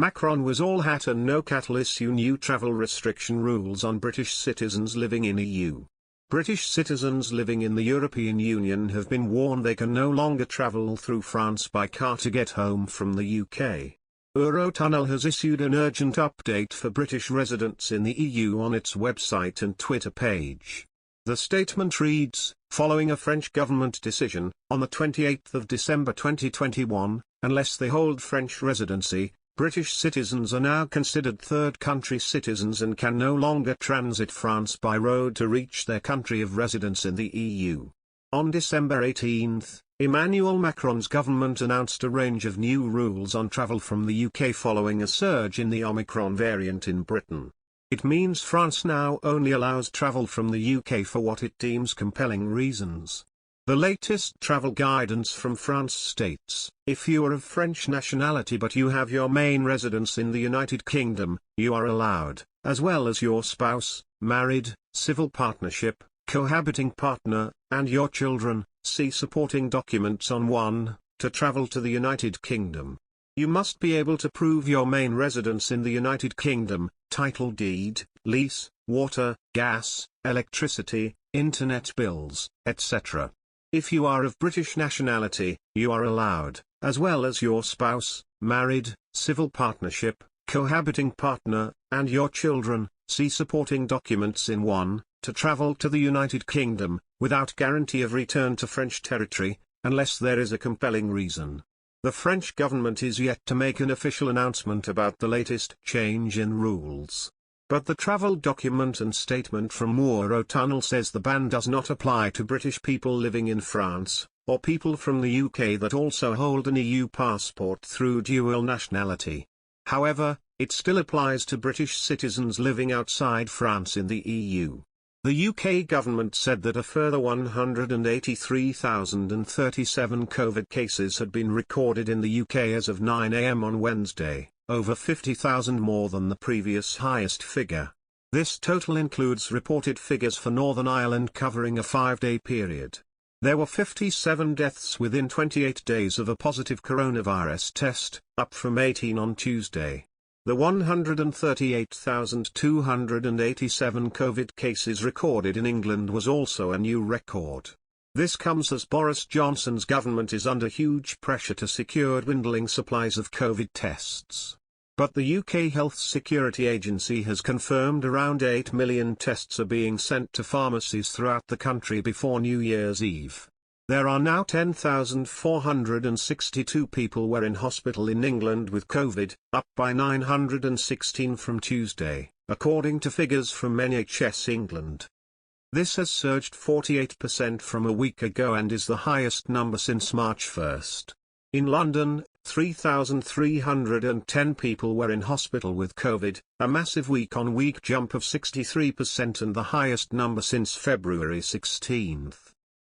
Macron was all hat and no cat'll issue new travel restriction rules on British citizens living in EU. British citizens living in the European Union have been warned they can no longer travel through France by car to get home from the UK. Eurotunnel has issued an urgent update for British residents in the EU on its website and Twitter page. The statement reads, following a French government decision, on the 28th of December 2021, unless they hold French residency, British citizens are now considered third-country citizens and can no longer transit France by road to reach their country of residence in the EU. On December 18, Emmanuel Macron's government announced a range of new rules on travel from the UK following a surge in the Omicron variant in Britain. It means France now only allows travel from the UK for what it deems compelling reasons. The latest travel guidance from France states, if you are of French nationality but you have your main residence in the United Kingdom, you are allowed, as well as your spouse, married, civil partnership, cohabiting partner, and your children, see supporting documents on 1, to travel to the United Kingdom. You must be able to prove your main residence in the United Kingdom, title deed, lease, water, gas, electricity, internet bills, etc. If you are of British nationality, you are allowed, as well as your spouse, married, civil partnership, cohabiting partner, and your children, see supporting documents in 1, to travel to the United Kingdom, without guarantee of return to French territory, unless there is a compelling reason. The French government is yet to make an official announcement about the latest change in rules. But the travel document and statement from Eurotunnel says the ban does not apply to British people living in France, or people from the UK that also hold an EU passport through dual nationality. However, it still applies to British citizens living outside France in the EU. The UK government said that a further 183,037 COVID cases had been recorded in the UK as of 9 AM on Wednesday, over 50,000 more than the previous highest figure. This total includes reported figures for Northern Ireland covering a 5-day period. There were 57 deaths within 28 days of a positive coronavirus test, up from 18 on Tuesday. The 138,287 COVID cases recorded in England was also a new record. This comes as Boris Johnson's government is under huge pressure to secure dwindling supplies of COVID tests. But the UK Health Security Agency has confirmed around 8 million tests are being sent to pharmacies throughout the country before New Year's Eve. There are now 10,462 people were in hospital in England with COVID, up by 916 from Tuesday, according to figures from NHS England. This has surged 48% from a week ago and is the highest number since March 1. In London, 3,310 people were in hospital with COVID, a massive week-on-week jump of 63% and the highest number since February 16.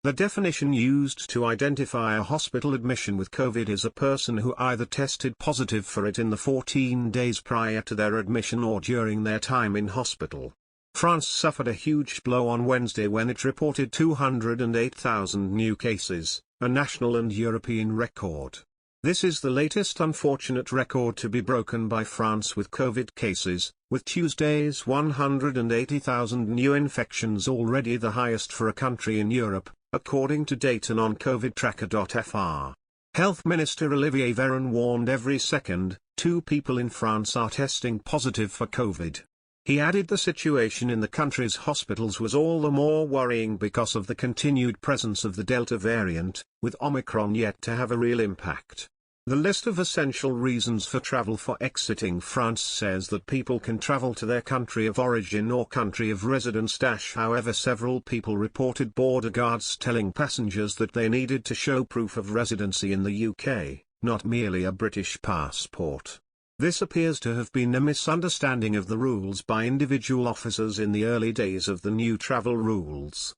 The definition used to identify a hospital admission with COVID is a person who either tested positive for it in the 14 days prior to their admission or during their time in hospital. France suffered a huge blow on Wednesday when it reported 208,000 new cases, a national and European record. This is the latest unfortunate record to be broken by France with COVID cases, with Tuesday's 180,000 new infections already the highest for a country in Europe, according to data on covidtracker.fr. Health Minister Olivier Véran warned every second, 2 people in France are testing positive for COVID. He added the situation in the country's hospitals was all the more worrying because of the continued presence of the Delta variant, with Omicron yet to have a real impact. The list of essential reasons for travel for exiting France says that people can travel to their country of origin or country of residence. However, several people reported border guards telling passengers that they needed to show proof of residency in the UK, not merely a British passport. This appears to have been a misunderstanding of the rules by individual officers in the early days of the new travel rules.